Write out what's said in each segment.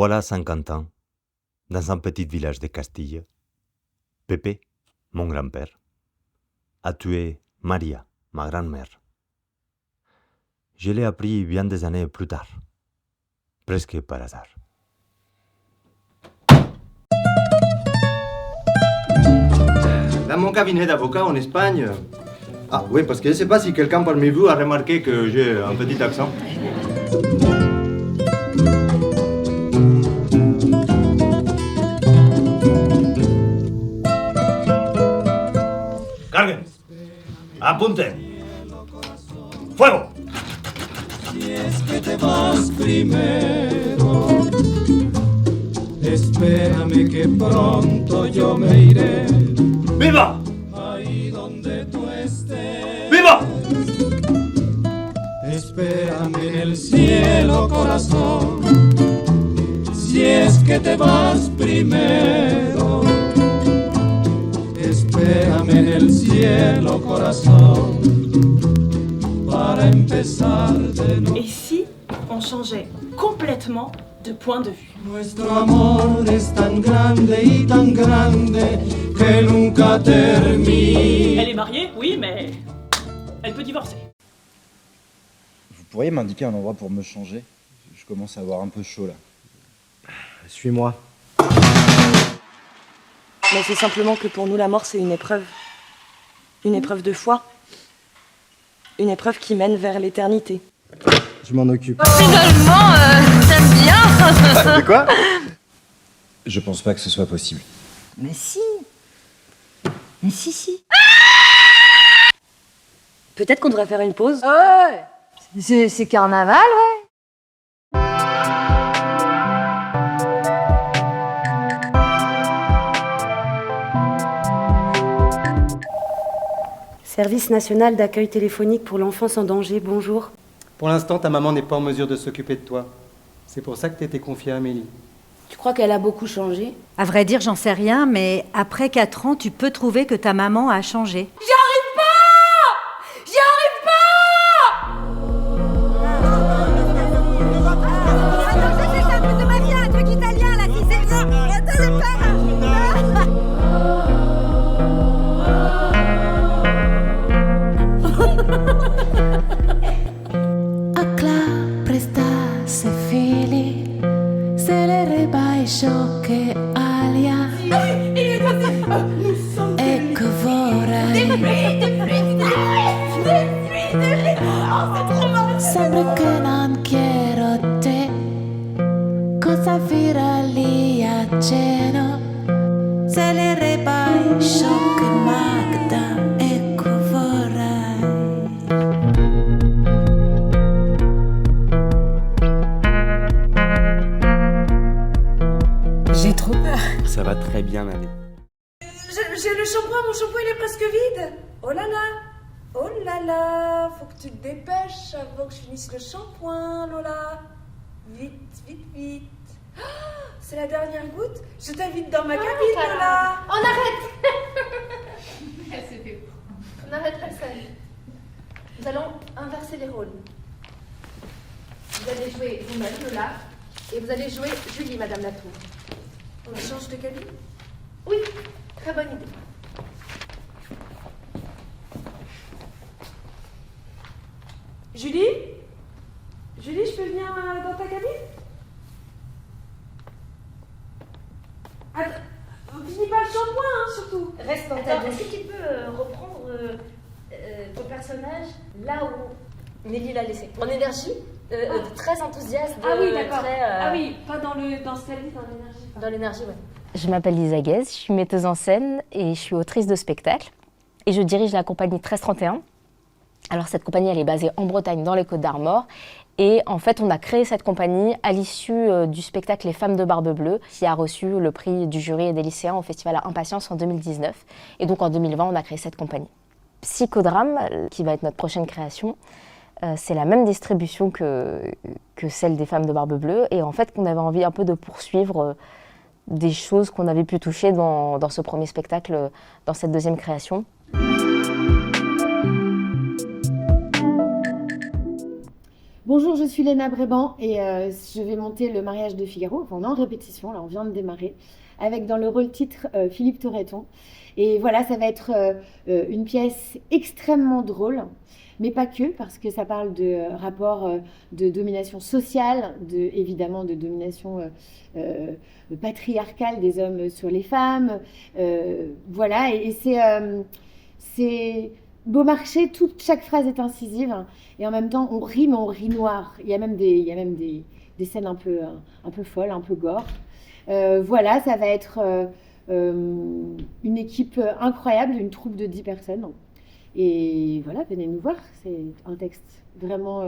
Voilà 50 ans, dans un petit village de Castille, Pépé, mon grand-père, a tué Maria, ma grand-mère. Je l'ai appris bien des années plus tard, presque par hasard. Dans mon cabinet d'avocat en Espagne... Ah oui, parce que je ne sais pas si quelqu'un parmi vous a remarqué que j'ai un petit accent. Carguen. Apunten. Fuego. Si es que te vas primero, espérame que pronto yo me iré. ¡Viva! Ahí donde tú estés. ¡Viva! Espérame en el cielo, corazón. Si es que te vas primero, espérame en el cielo, corazón. Para empezar de nuevo. Et si on changeait complètement de point de vue? Nuestro amor es tan grande y tan grande que nunca termine. Elle est mariée, oui, mais elle peut divorcer. Vous pourriez m'indiquer un endroit pour me changer? Je commence à avoir un peu chaud là. Suis-moi. Mais c'est simplement que pour nous, la mort, c'est une épreuve. Une épreuve de foi. Une épreuve qui mène vers l'éternité. Je m'en occupe. Finalement, t'aimes bien. De quoi? Je pense pas que ce soit possible. Mais si. Mais si. Peut-être qu'on devrait faire une pause. Ouais. C'est carnaval, ouais. Service national d'accueil téléphonique pour l'enfance en danger, bonjour. Pour l'instant, ta maman n'est pas en mesure de s'occuper de toi. C'est pour ça que tu étais confiée à Amélie. Tu crois qu'elle a beaucoup changé? À vrai dire, j'en sais rien, mais après 4 ans, tu peux trouver que ta maman a changé. J'y arrive pas. C'est ça, de ma vie, un truc italien là, qui c'est ça. Attends, le père. Ciò che alia e che vorrei sempre che non quiero te cosa vira lì a cielo se le rebai ciò che magda e che vorrei. J'ai trop peur. Ça va très bien aller. J'ai le shampoing, mon shampoing il est presque vide. Oh là là, faut que tu te dépêches avant que je finisse le shampoing, Lola. Vite. Oh, c'est la dernière goutte. Je t'invite dans ma cabine, Lola. On arrête. On arrête la scène. Nous allons inverser les rôles. Vous allez jouer vous-même, Lola, et vous allez jouer Julie, Madame Latour. On change de cabine? Oui, très bonne idée. Julie, je peux venir dans ta cabine? Attends, finis pas le shampoing, hein, surtout. Reste dans ta douche. Est-ce que tu peux reprendre ton personnage là où Nelly l'a laissé? En énergie, très enthousiaste. Ah oui, d'accord. Ah oui, pas dans ce qu'elle dit, dans l'énergie. Dans l'énergie, oui. Je m'appelle Lisa Guez, je suis metteuse en scène et je suis autrice de spectacle. Et je dirige la compagnie 1331. Alors cette compagnie, elle est basée en Bretagne, dans les Côtes-d'Armor. Et en fait, on a créé cette compagnie à l'issue du spectacle Les Femmes de Barbe Bleue, qui a reçu le prix du jury et des lycéens au Festival à Impatience en 2019. Et donc en 2020, on a créé cette compagnie. Psychodrame, qui va être notre prochaine création, c'est la même distribution que celle des Femmes de Barbe Bleue. Et en fait, on avait envie un peu de poursuivre des choses qu'on avait pu toucher dans ce premier spectacle, dans cette deuxième création. Bonjour, je suis Léna Bréban et je vais monter le mariage de Figaro. Enfin, on est en répétition, là on vient de démarrer, avec dans le rôle titre Philippe Torreton. Et voilà, ça va être une pièce extrêmement drôle, mais pas que, parce que ça parle de rapport de domination sociale, évidemment de domination patriarcale des hommes sur les femmes. Voilà, et c'est Beaumarchais, chaque phrase est incisive, hein, et en même temps on rit, mais on rit noir. Il y a même des scènes un peu folles, un peu gore. Voilà, ça va être une équipe incroyable, une troupe de 10 personnes. Et voilà, venez nous voir, c'est un texte vraiment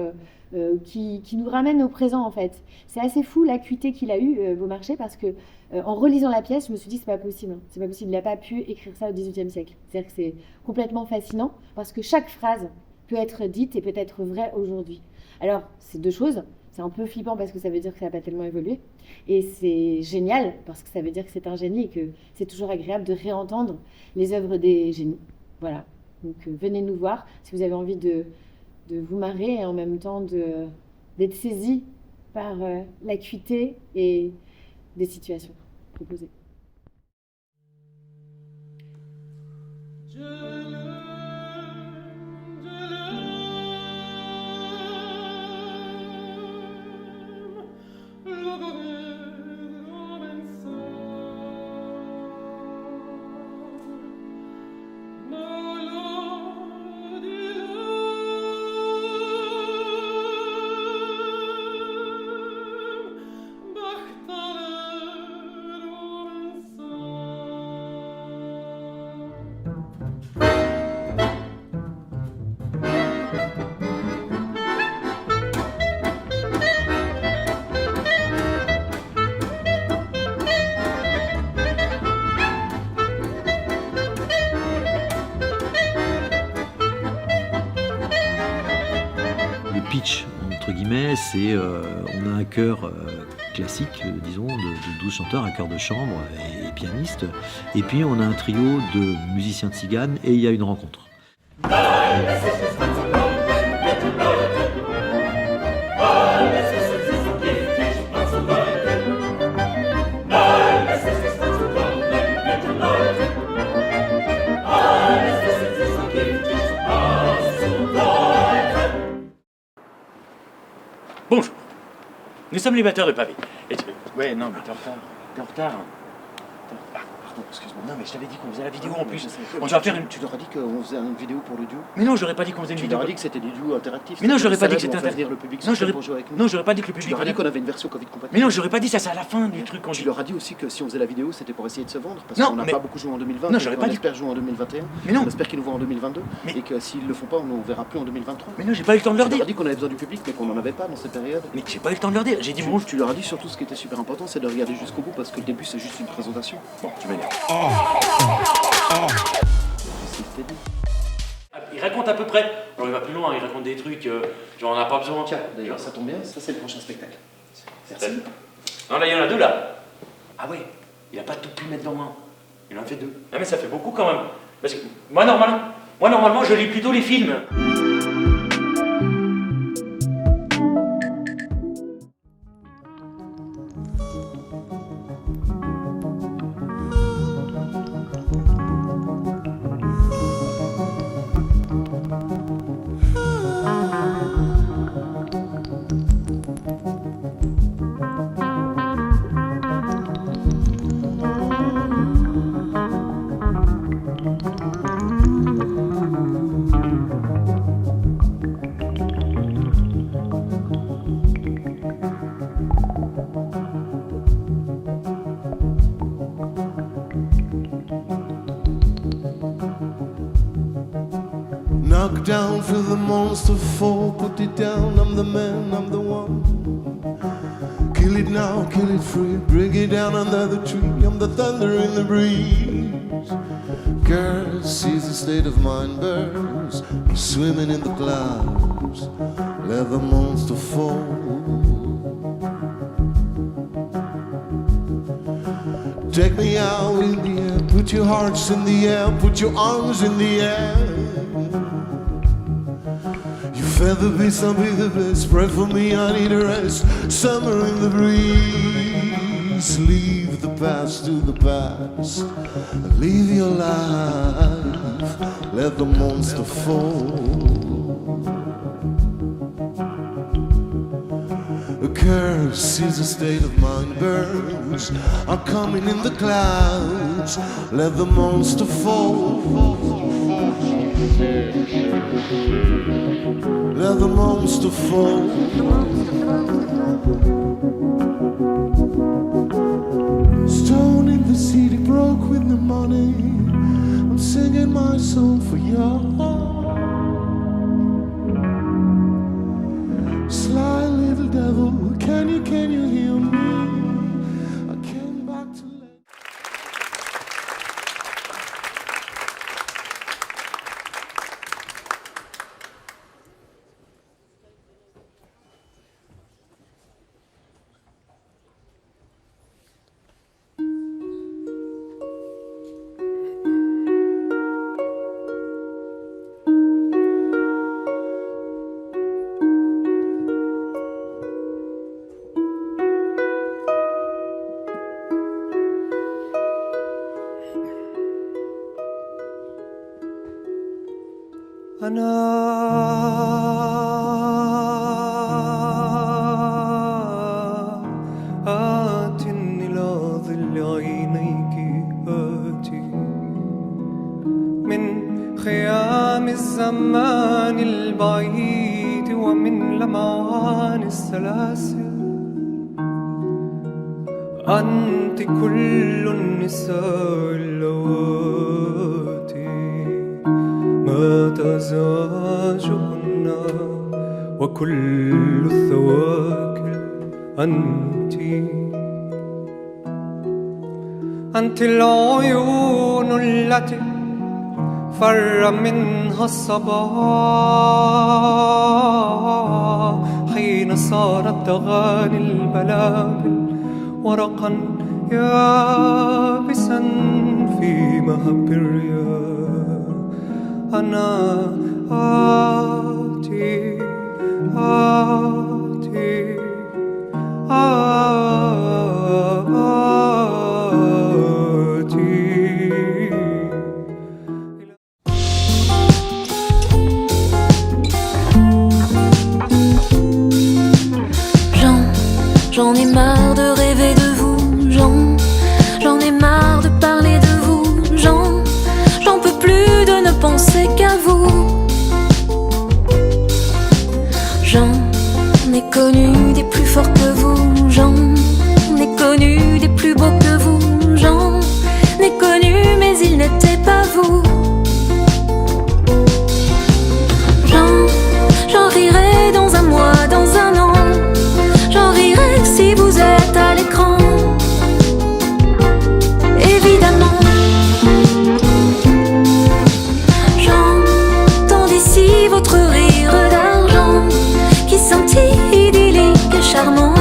qui nous ramène au présent en fait. C'est assez fou l'acuité qu'il a eu, Beaumarchais, parce que en relisant la pièce, je me suis dit c'est pas possible, c'est pas possible, il n'a pas pu écrire ça au XVIIIe siècle. C'est-à-dire que c'est complètement fascinant, parce que chaque phrase peut être dite et peut être vraie aujourd'hui. Alors, c'est deux choses, c'est un peu flippant parce que ça veut dire que ça n'a pas tellement évolué, et c'est génial parce que ça veut dire que c'est un génie et que c'est toujours agréable de réentendre les œuvres des génies. Voilà. Donc venez nous voir si vous avez envie de vous marrer et en même temps d'être saisi par l'acuité et des situations proposées. Pitch, entre guillemets, c'est on a un chœur classique, disons, de 12 chanteurs, un chœur de chambre et pianiste, et puis on a un trio de musiciens tziganes et il y a une rencontre. Bonjour, nous sommes les batteurs de pavé. Ouais, non, mais t'es en retard. Pardon, excuse-moi. Non, mais je t'avais dit qu'on faisait la vidéo en plus. On va faire tu leur as dit qu'on faisait une vidéo pour le duo. Mais non, j'aurais pas dit qu'on faisait une vidéo. Tu leur as dit que c'était des duos interactifs. Mais non, j'aurais pas dit que c'était interactif. Le public non, pour jouer avec nous. Non, j'aurais pas dit que le public. Tu leur as dit qu'on avait une version Covid compatible. Mais non, j'aurais pas dit ça, c'est à la fin du truc. Tu leur as dit aussi que si on faisait la vidéo, c'était pour essayer de se vendre. Parce Non, qu'on n'a pas beaucoup joué en 2020. Non, j'aurais pas dit. On espère jouer en 2021. Mais non. On espère qu'ils nous voient en 2022. Et que s'ils le font pas, on ne verra plus en 2023. Mais non, j'ai pas eu le temps de leur dire. Tu leur as dit qu'on avait besoin du public, mais qu'on n'en avait pas dans cette période. Mais j'ai pas eu le temps de leur dire. J'ai dit bon. Tu leur as dit surtout ce qui était super important, c'est de regarder jusqu'au bout parce que le début c'est juste une présentation. Bon, tu m'énerves. Il raconte à peu près, alors il va plus loin, il raconte des trucs, genre on n'a pas besoin. Tiens, d'ailleurs ça tombe bien, ça c'est le prochain spectacle. Merci. Non là il y en a deux là. Ah ouais, il a pas tout pu mettre dans un. Il en fait deux. Ah mais ça fait beaucoup quand même. Parce que moi normalement je lis plutôt les films. Knock down, feel the monster fall, put it down, I'm the man, I'm the one. Kill it now, kill it free, bring it down under the tree, I'm the thunder in the breeze. Girl sees the state of mind, birds swimming in the clouds, let the monster fall. Take me out in the air, put your hearts in the air, put your arms in the air. You feather beast, I'll be the best. Pray for me, I need a rest. Summer in the breeze. Leave the past to the past. Live your life. Let the monster fall. A curse is a state of mind. Birds are coming in the clouds. Let the monster fall. Let the monster fall. Stone in the city broke with the money. I'm singing my song for you. Sly little devil, can you hear me? I came back to let. أنا آت إلى ظل عينيك آتي من خيام الزمان البعيد ومن لمعان السلاسل أنت كل النساء اللواتي ما تزاجهن وكل الثواكل أنت العيون التي فر منها الصباح حين صارت تغاني البلابل ورقا يابسا في مهب الرياح. أنا آتي آتي J'en ai marre de rêver de vous, j'en ai marre de parler de vous, j'en peux plus de ne penser qu'à vous. J'en ai connu des plus forts que vous, j'en ai connu des plus beaux que vous, j'en ai connu mais ils n'étaient pas vous. J'en rirai dans un mois, dans un an, j'en rirai si vous êtes à l'écran. Évidemment, j'entends d'ici votre rire d'argent qui sentit idyllique et charmant.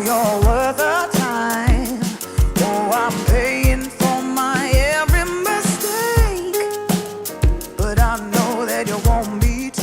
you're worth a time. Oh, I'm paying for my every mistake, but I know that you want me to.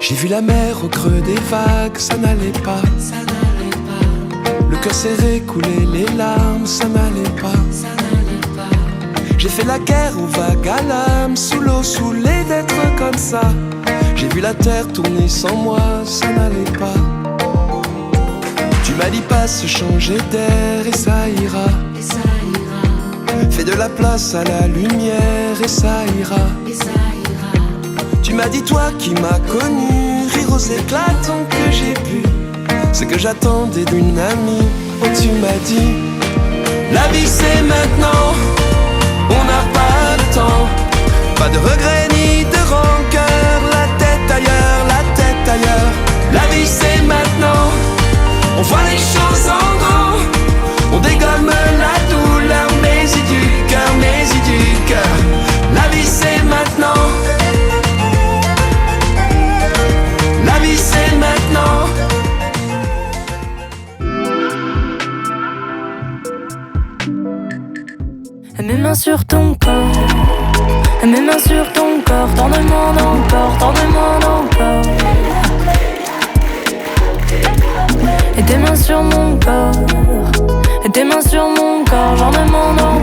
J'ai vu la mer au creux des vagues, ça n'allait pas. Le cœur serré, couler les larmes, ça n'allait pas. J'ai fait la guerre aux vagues à l'âme, sous l'eau, saoulé d'être comme ça. J'ai vu la terre tourner sans moi, ça n'allait pas. Tu m'as dit passe, changer d'air et ça ira. Fais de la place à la lumière et ça ira. Tu m'as dit toi qui m'as connu, rire aux éclatants que j'ai pu. Ce que j'attendais d'une amie, oh tu m'as dit la vie c'est maintenant, on n'a pas le temps. Pas de regrets ni de rancœur, la tête ailleurs. La vie c'est maintenant, on voit les choses en grand. On dégomme la douleur, mais y du cœur. La vie c'est maintenant. La vie c'est maintenant. Mes mains sur ton corps, mes mains sur ton corps, t'en demandes encore. Et tes mains sur mon corps, et tes mains sur mon corps, j'en demande encore.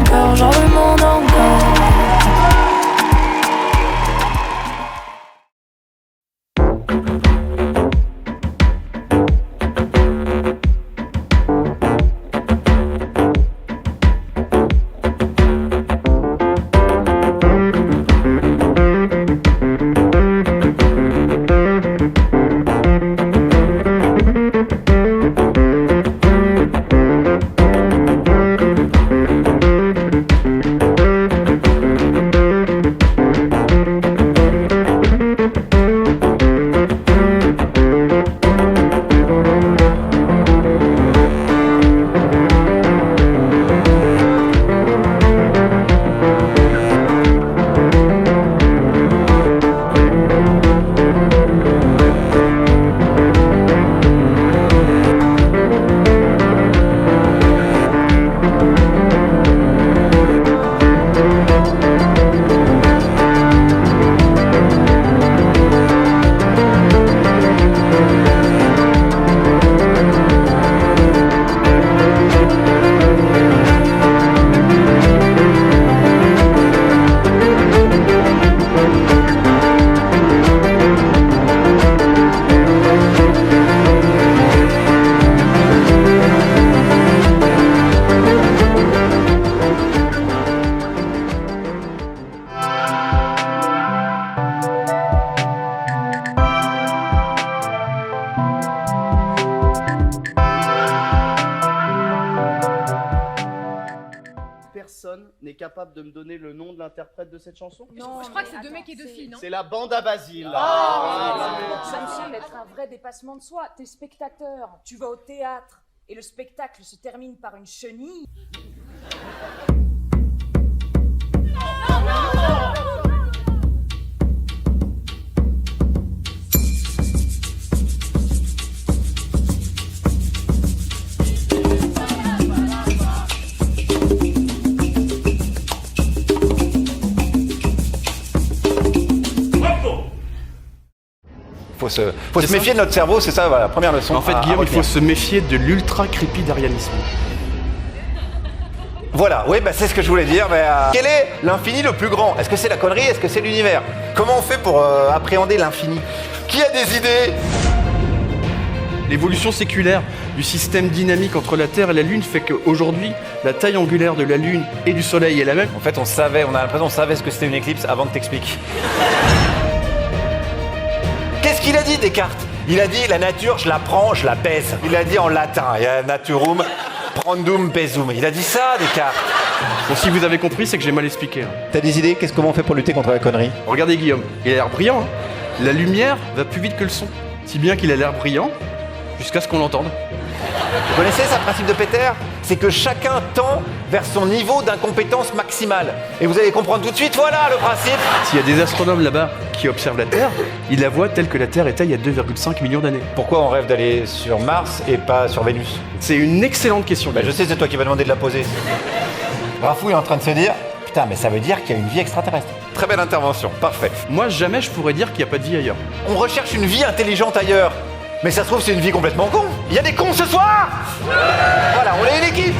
personne n'est capable de me donner le nom de l'interprète de cette chanson? Non, je crois que c'est deux mecs et deux filles, non? C'est la bande à Basile. Ça me semble être un vrai dépassement de soi. T'es spectateur, tu vas au théâtre, et le spectacle se termine par une chenille. Faut se méfier de notre cerveau, c'est ça, voilà, la première leçon. En fait, Guillaume, il faut se méfier de l'ultra-crépidarianisme. Voilà, oui, bah, c'est ce que je voulais dire. Mais, quel est l'infini le plus grand? Est-ce que c'est la connerie? Est-ce que c'est l'univers? Comment on fait pour appréhender l'infini? Qui a des idées? L'évolution séculaire du système dynamique entre la Terre et la Lune fait qu'aujourd'hui, la taille angulaire de la Lune et du Soleil est la même. En fait, on a l'impression qu'on savait ce que c'était une éclipse avant que t'expliques. Qu'est-ce qu'il a dit, Descartes? Il a dit la nature, je la prends, je la pèse. Il a dit en latin, il y a naturum prondum pesum. Il a dit ça, Descartes. Bon, si vous avez compris, c'est que j'ai mal expliqué. T'as des idées? Comment on fait pour lutter contre la connerie? Regardez Guillaume, il a l'air brillant. Hein. La lumière va plus vite que le son. Si bien qu'il a l'air brillant, jusqu'à ce qu'on l'entende. Vous connaissez ça, principe de Peter? C'est que chacun tend vers son niveau d'incompétence maximale. Et vous allez comprendre tout de suite, voilà le principe. S'il y a des astronomes là-bas qui observent la Terre, ils la voient telle que la Terre était il y a 2,5 millions d'années. Pourquoi on rêve d'aller sur Mars et pas sur Vénus? C'est une excellente question. Bah, je sais, c'est toi qui vas demander de la poser. Rafou est en train de se dire, putain, mais ça veut dire qu'il y a une vie extraterrestre. Très belle intervention, parfait. Moi, jamais je pourrais dire qu'il n'y a pas de vie ailleurs. On recherche une vie intelligente ailleurs. Mais ça se trouve, c'est une vie complètement con. Il y a des cons ce soir. Voilà, on est une équipe.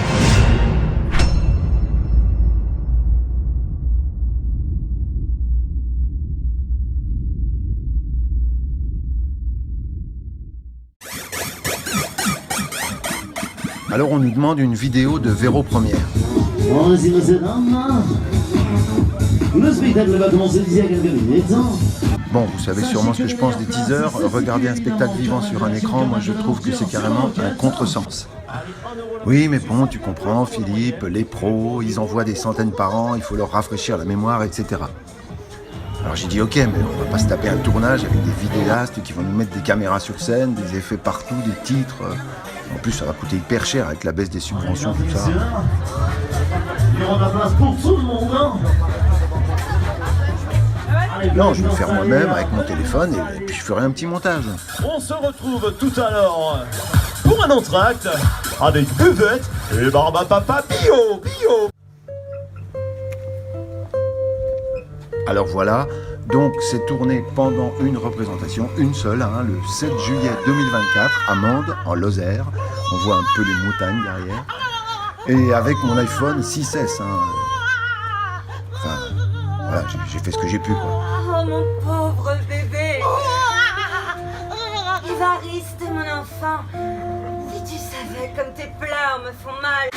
Alors on nous demande une vidéo de Véro Première. Voici le spectacle va commencer d'ici à quelques minutes. Bon, vous savez sûrement ce que je pense des teasers. Regarder un spectacle vivant sur un écran, moi je trouve que c'est carrément un contresens. Oui, mais bon, tu comprends, Philippe, les pros, ils envoient des centaines par an, il faut leur rafraîchir la mémoire, etc. Alors j'ai dit ok, mais on va pas se taper un tournage avec des vidéastes qui vont nous mettre des caméras sur scène, des effets partout, des titres. En plus, ça va coûter hyper cher avec la baisse des subventions, tout ça. Il y aura de la place pour tout le monde, hein. Non, je vais le faire moi-même avec mon téléphone et puis je ferai un petit montage. On se retrouve tout à l'heure pour un entracte avec Buvette et Barbapapa Bio. Alors voilà, donc c'est tourné pendant une représentation, une seule, hein, le 7 juillet 2024 à Mende, en Lozère. On voit un peu les montagnes derrière. Et avec mon iPhone 6S. Hein. Enfin, voilà, j'ai fait ce que j'ai pu, quoi. Oh, mon pauvre bébé. Évariste, mon enfant. Si tu savais comme tes pleurs me font mal.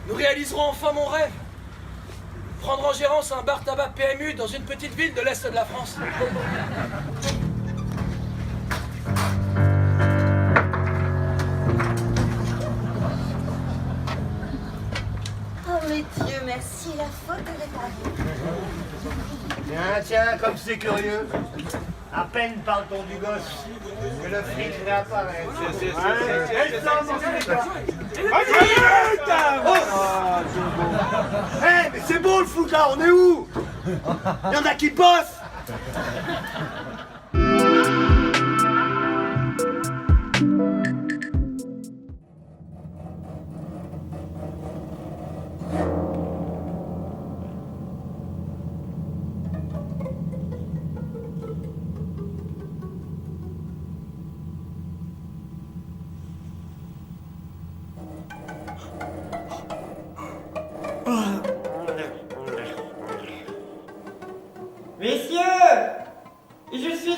Nous réaliserons enfin mon rêve. Prendre en gérance un bar tabac PMU dans une petite ville de l'Est de la France. Oh mais Dieu merci, la faute est réparée. Tiens, comme c'est curieux. À peine parle-t-on du gosse que le fric réapparaît. Eh, mais c'est beau le foot là, on est où? Il y en a qui bossent. Messieurs, je suis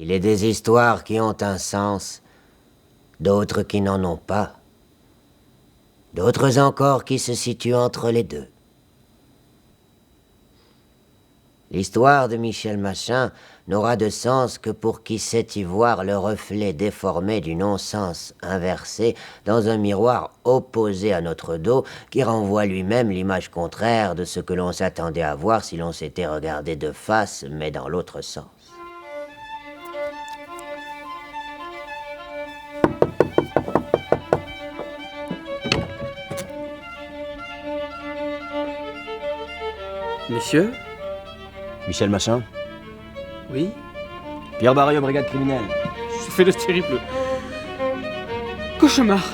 Il est des histoires qui ont un sens, d'autres qui n'en ont pas, d'autres encore qui se situent entre les deux. L'histoire de Michel Machin n'aura de sens que pour qui sait y voir le reflet déformé du non-sens inversé dans un miroir opposé à notre dos qui renvoie lui-même l'image contraire de ce que l'on s'attendait à voir si l'on s'était regardé de face, mais dans l'autre sens. Messieurs? Michel Machin? Oui? Pierre Barrieux, brigade criminelle. Je fais le terrible cauchemar.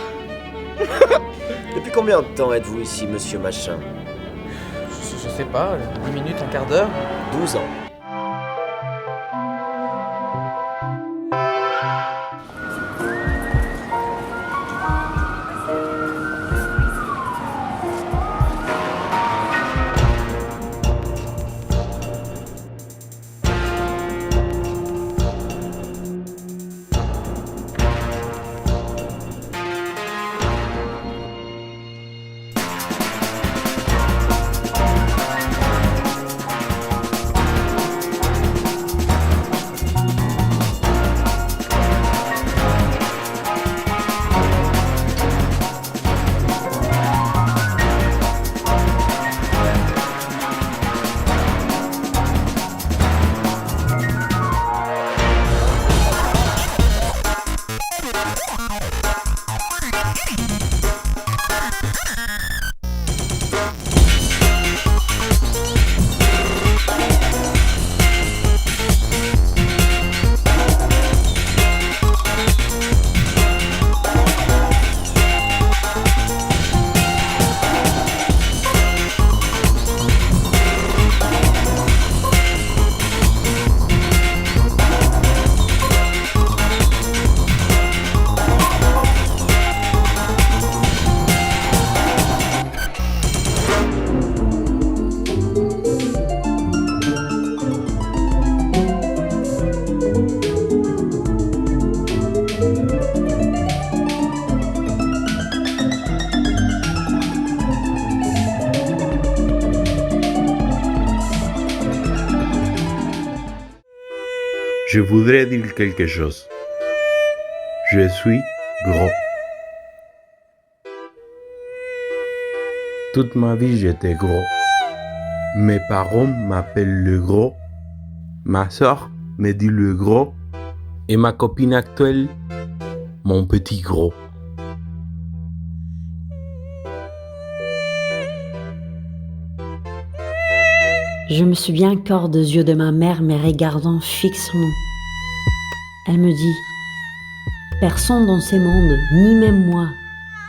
Depuis combien de temps êtes-vous ici, monsieur Machin? Je sais pas, 10 minutes, un quart d'heure? 12 ans. Je voudrais dire quelque chose. Je suis gros. Toute ma vie, j'étais gros. Mes parents m'appellent le gros. Ma soeur me dit le gros. Et ma copine actuelle, mon petit gros. Je me souviens encore des yeux de ma mère me regardant fixement. Elle me dit « Personne dans ce monde, ni même moi,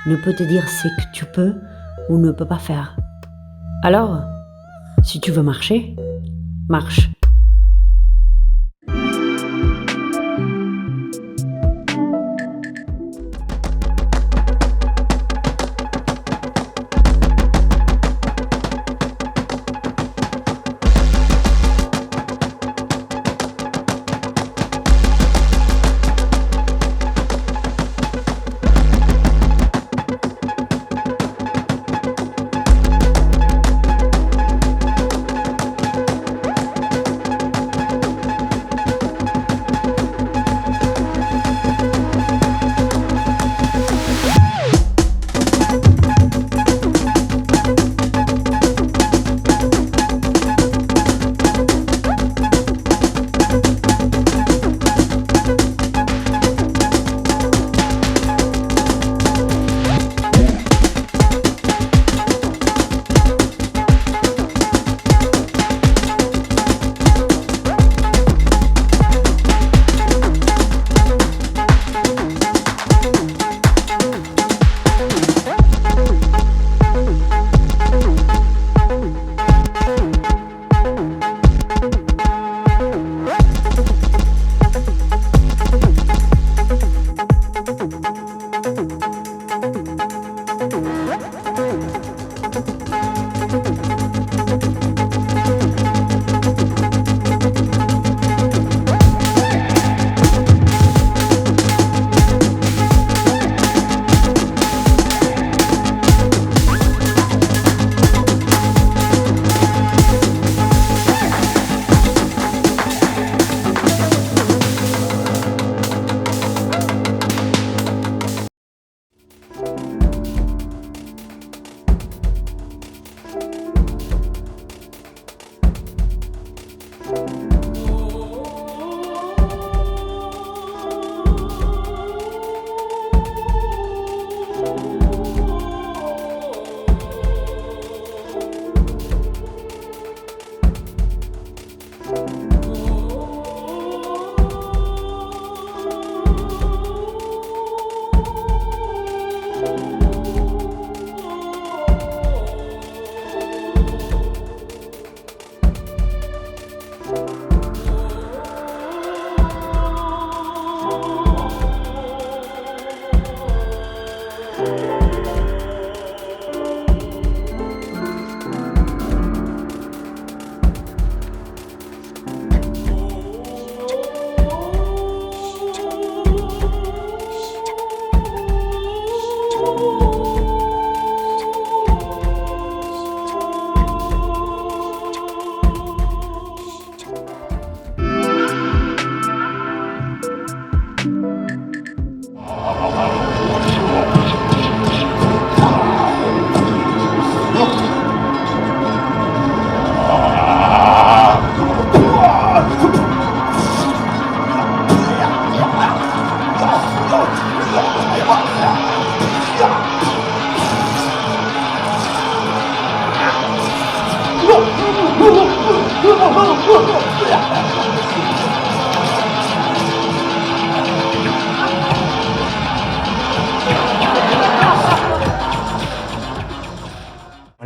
ne peut te dire ce que tu peux ou ne peux pas faire. Alors, si tu veux marcher, marche. »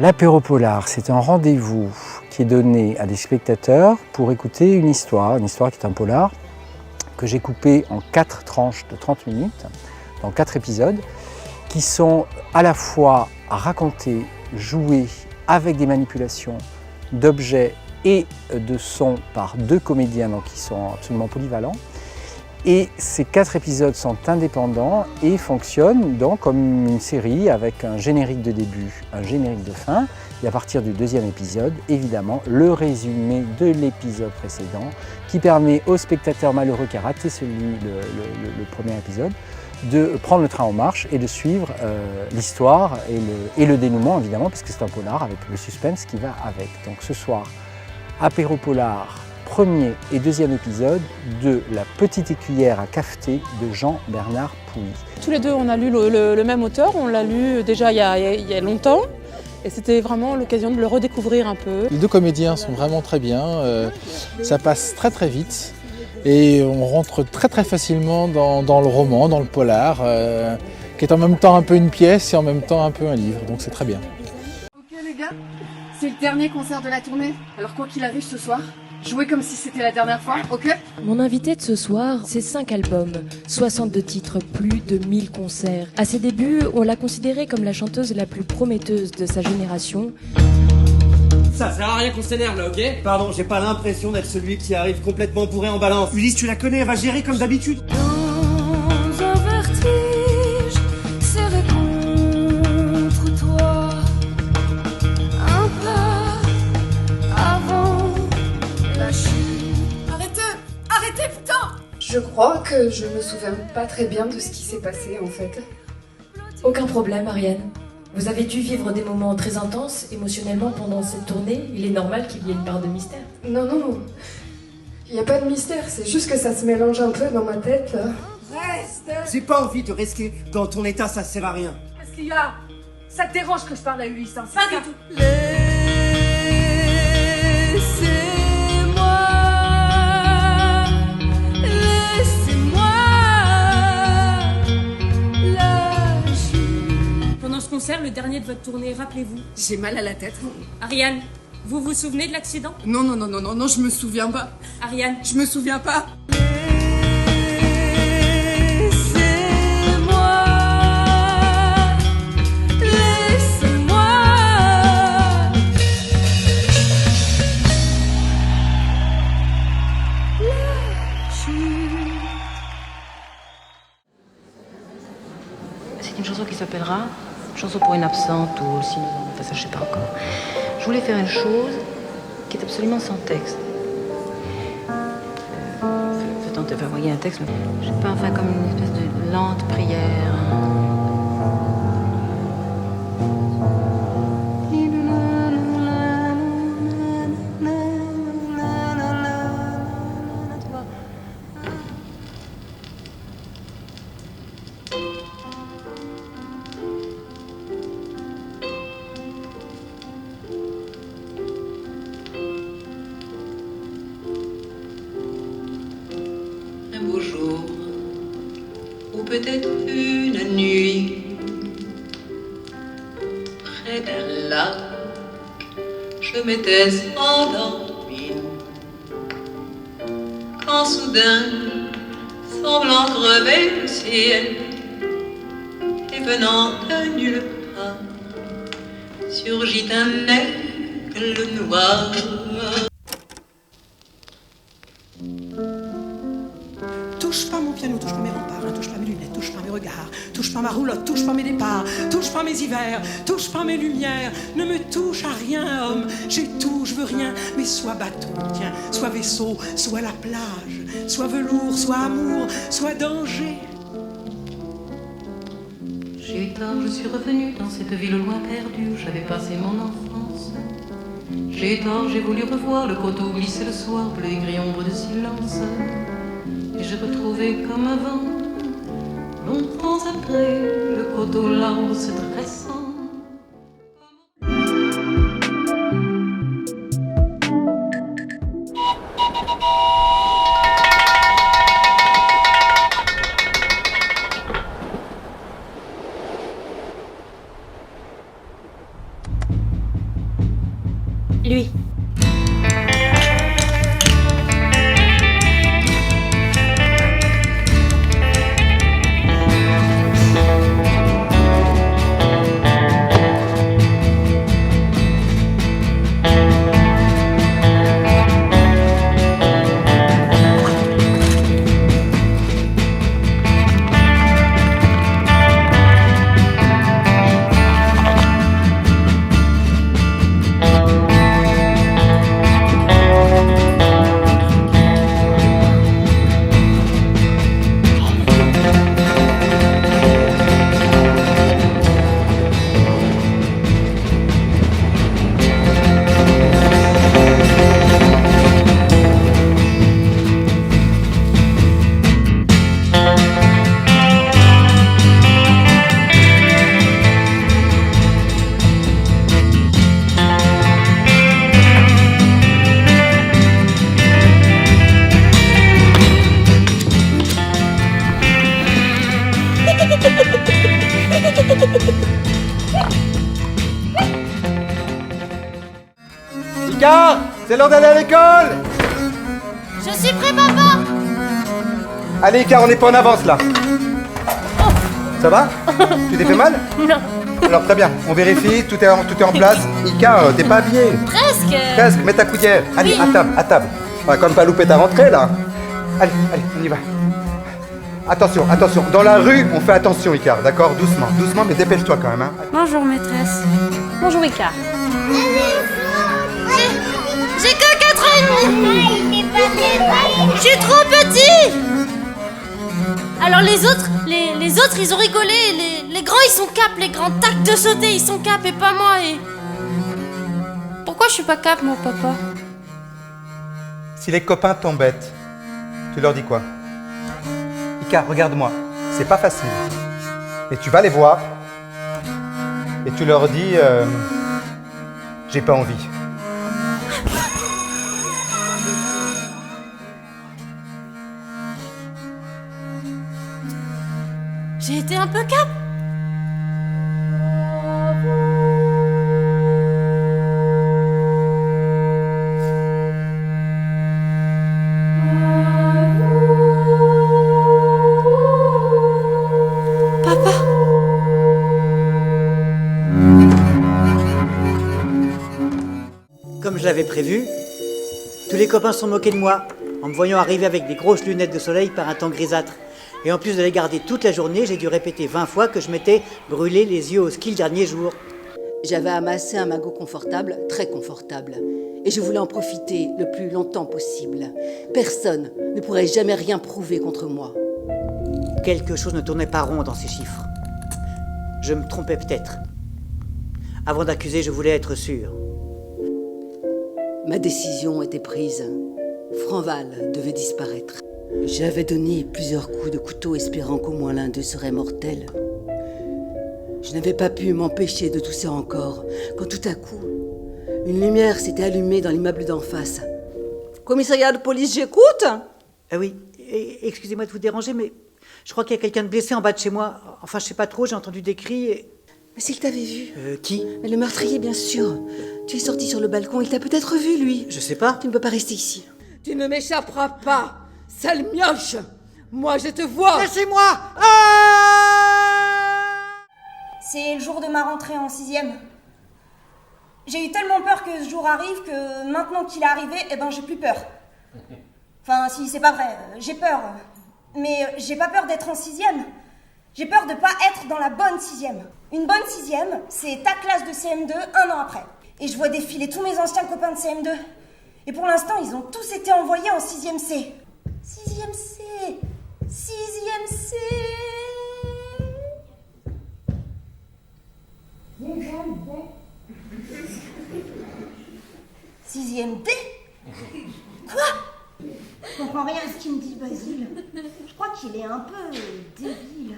L'apéro polar, c'est un rendez-vous qui est donné à des spectateurs pour écouter une histoire qui est un polar, que j'ai coupé en 4 tranches de 30 minutes, dans 4 épisodes, qui sont à la fois racontés, joués avec des manipulations d'objets et de sons par 2 comédiens donc, qui sont absolument polyvalents. Et ces 4 épisodes sont indépendants et fonctionnent donc comme une série avec un générique de début, un générique de fin. Et à partir du 2e épisode, évidemment, le résumé de l'épisode précédent qui permet au spectateur malheureux qui a raté le premier épisode de prendre le train en marche et de suivre l'histoire et le dénouement, évidemment, puisque c'est un polar avec le suspense qui va avec. Donc ce soir, apéro polar, 1er et 2e épisode de La petite écuyère à cafeter de Jean-Bernard Pouilly. Tous les deux, on a lu le même auteur, on l'a lu déjà il y a longtemps. Et c'était vraiment l'occasion de le redécouvrir un peu. Les 2 comédiens sont vraiment très bien, ça passe très très vite et on rentre très très facilement dans le roman, dans le polar, qui est en même temps un peu une pièce et en même temps un peu un livre, donc c'est très bien. Ok les gars, c'est le dernier concert de la tournée, alors quoi qu'il arrive ce soir, jouez comme si c'était la dernière fois, ok? Mon invité de ce soir, c'est 5 albums, 62 titres, plus de 1000 concerts. À ses débuts, on l'a considérée comme la chanteuse la plus prometteuse de sa génération. Ça sert à rien qu'on s'énerve là, ok? Pardon, j'ai pas l'impression d'être celui qui arrive complètement bourré en balance. Ulysse, tu la connais, elle va gérer comme d'habitude. Dans un vertige serré contre toi, un pas avant la chute. Arrêtez, putain! Je crois que je me souviens pas très bien de ce qui s'est passé en fait. Aucun problème, Ariane. Vous avez dû vivre des moments très intenses émotionnellement pendant cette tournée. Il est normal qu'il y ait une part de mystère. Non, il y a pas de mystère, c'est juste que ça se mélange un peu dans ma tête là. Reste! J'ai pas envie de rester dans ton état, ça sert à rien. Qu'est-ce qu'il y a? Ça te dérange que je parle à Ulysse, hein? Pas du tout. Concert, le dernier de votre tournée, rappelez-vous. J'ai mal à la tête. Ariane, vous vous souvenez de l'accident? Non, je me souviens pas. Ariane, je me souviens pas. Laissez-moi. C'est une chanson qui s'appellera Chanson pour une absente ou sinon, enfin ça je sais pas encore. Je voulais faire une chose qui est absolument sans texte. Vous voyez un texte, mais je sais pas, enfin comme une espèce de lente prière. Peut-être une nuit, près d'un lac, je m'étais endormie, quand soudain, semblant crever le ciel, et venant de nulle part, surgit un aigle noir. Touche pas mon piano, touche pas mes remparts, ne touche pas mes lunettes, touche pas mes regards, touche pas ma roulotte, touche pas mes départs, touche pas mes hivers, touche pas mes lumières, ne me touche à rien, homme, j'ai tout, je veux rien, mais soit bateau, tiens, soit vaisseau, soit la plage, soit velours, soit amour, soit danger. J'ai eu tort, je suis revenue dans cette ville loin perdue où j'avais passé mon enfance. J'ai eu tort, j'ai voulu revoir le coteau glissé le soir, bleu et gris ombre de silence. Et j'ai retrouvé comme avant, longtemps après, le coteau l'arbre se dressant. C'est l'heure d'aller à l'école. Je suis prêt, papa. Allez, Icar, on n'est pas en avance là. Ça va? Tu t'es fait mal? Non. Alors très bien, on vérifie, tout est en place. Icar, t'es pas habillé? Presque. Presque, mets ta cuillère. Allez, Oui. à table. On va quand même pas louper ta rentrée là. Allez, on y va. Attention, dans la rue, on fait attention, Icar, d'accord? Doucement, mais dépêche-toi quand même. Hein. Bonjour, maîtresse. Bonjour, Icar. J'ai que 4 ans et demi. Je suis trop petit. Alors les autres, ils ont rigolé. Les grands, ils sont cap. Les grands tacs de sauter, ils sont cap et pas moi. Et pourquoi je suis pas cap, mon papa? Si les copains t'embêtent, tu leur dis quoi? Icar, regarde-moi, c'est pas facile. Et tu vas les voir et tu leur dis j'ai pas envie. J'ai été un peu cap. Comme je l'avais prévu, tous les copains se sont moqués de moi en me voyant arriver avec des grosses lunettes de soleil par un temps grisâtre. Et en plus de les garder toute la journée, j'ai dû répéter 20 fois que je m'étais brûlé les yeux au ski le dernier jour. J'avais amassé un magot confortable, très confortable. Et je voulais en profiter le plus longtemps possible. Personne ne pourrait jamais rien prouver contre moi. Quelque chose ne tournait pas rond dans ces chiffres. Je me trompais peut-être. Avant d'accuser, je voulais être sûr. Ma décision était prise. Franval devait disparaître. J'avais donné plusieurs coups de couteau espérant qu'au moins l'un d'eux serait mortel. Je n'avais pas pu m'empêcher de tousser encore quand tout à coup, une lumière s'était allumée dans l'immeuble d'en face. Commissariat de police, j'écoute? Oui, excusez-moi de vous déranger, mais je crois qu'il y a quelqu'un de blessé en bas de chez moi. Enfin, je sais pas trop, j'ai entendu des cris et... Mais s'il t'avait vu. Qui? Mais le meurtrier, bien sûr. Tu es sorti sur le balcon, il t'a peut-être vu, lui. Je sais pas. Tu ne peux pas rester ici. Tu ne m'échapperas pas, sale mioche. Moi, je te vois. Laissez-moi. C'est le jour de ma rentrée en 6e. J'ai eu tellement peur que ce jour arrive que maintenant qu'il est arrivé, j'ai plus peur. Enfin, si, c'est pas vrai, j'ai peur. Mais j'ai pas peur d'être en 6e. J'ai peur de pas être dans la bonne 6e. Une bonne 6e, c'est ta classe de CM2 un an après. Et je vois défiler tous mes anciens copains de CM2. Et pour l'instant, ils ont tous été envoyés en 6e C. 6e C. 6e C. 6e D. Quoi? Je comprends rien à ce qu'il me dit, Basile. Je crois qu'il est un peu débile.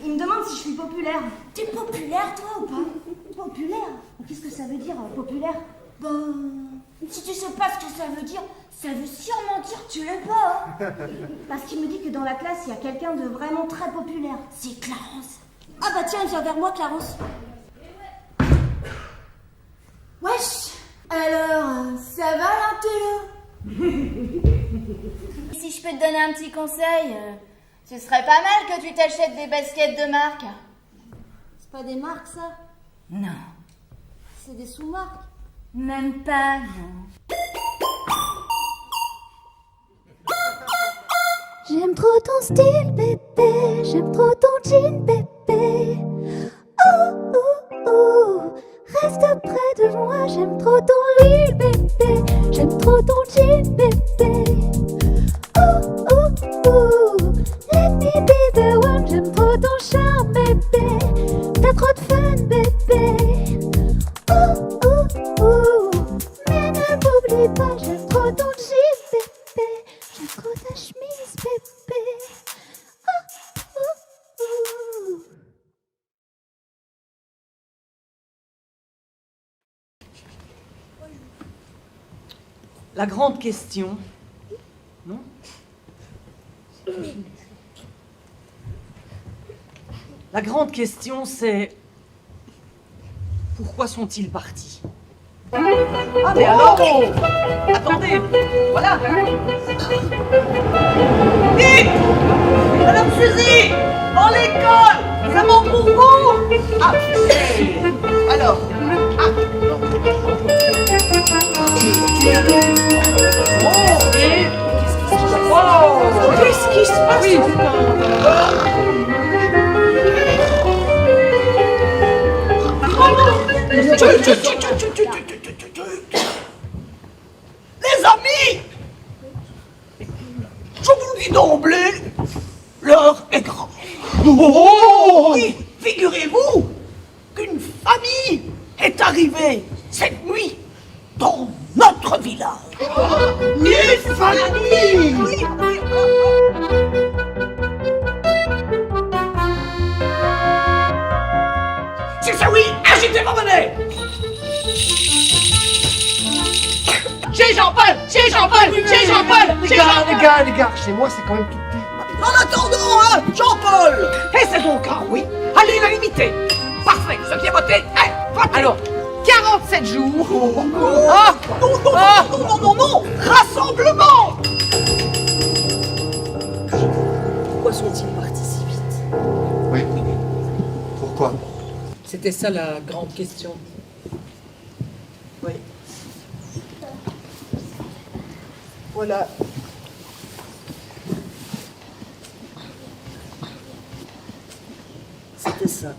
Il me demande si je suis populaire. T'es populaire, toi, ou pas? Populaire? Qu'est-ce que ça veut dire, populaire? Si tu sais pas ce que ça veut dire sûrement dire que tu l'es pas. Hein. Parce qu'il me dit que dans la classe, il y a quelqu'un de vraiment très populaire. C'est Clarence. Ah bah tiens, viens vers moi, Clarence. Wesh. Alors, ça va l'intello? Si je peux te donner un petit conseil, ce serait pas mal que tu t'achètes des baskets de marque. C'est pas des marques, ça? Non. C'est des sous-marques? Même pas, non. J'aime trop ton style, bébé. J'aime trop ton jean, bébé. Oh, oh, oh. Reste près de moi. J'aime trop ton lit, bébé. J'aime trop ton jean, bébé. Oh, oh, oh. Let me be the one. J'aime trop ton charme, bébé. T'as trop de fun, bébé. Oh, oh, oh. Mais ne m'oublie pas. J'aime trop ton jean, bébé. J'aime trop ta chemise, bébé. Oh, oh, oh. La grande question, non? La grande question, c'est pourquoi sont-ils partis? Ah mais alors attendez, voilà. Vite, Madame Suzy, dans l'école, ça manque pour vous. Ah, alors, qu'est-ce qui se passe? Oui. Les amis, je vous le dis d'emblée, l'heure est grande. Oh oui, figurez-vous qu'une famille est arrivée cette nuit dans notre village. Une famille. C'est ça, oui, agitez vos monnaies. Chez Jean-Paul, chez Jean-Paul, chez Jean-Paul. Les gars, chez moi c'est quand même tout petit. En attendant, hein, Jean-Paul. Et c'est donc un oui. Allez la limiter. Parfait, ce qui est voté est voté. Alors, 47 jours. Non, rassemblement. Pourquoi sont-ils partis si vite? Oui. Pourquoi? C'était ça la grande question. Oui. Voilà. C'était ça.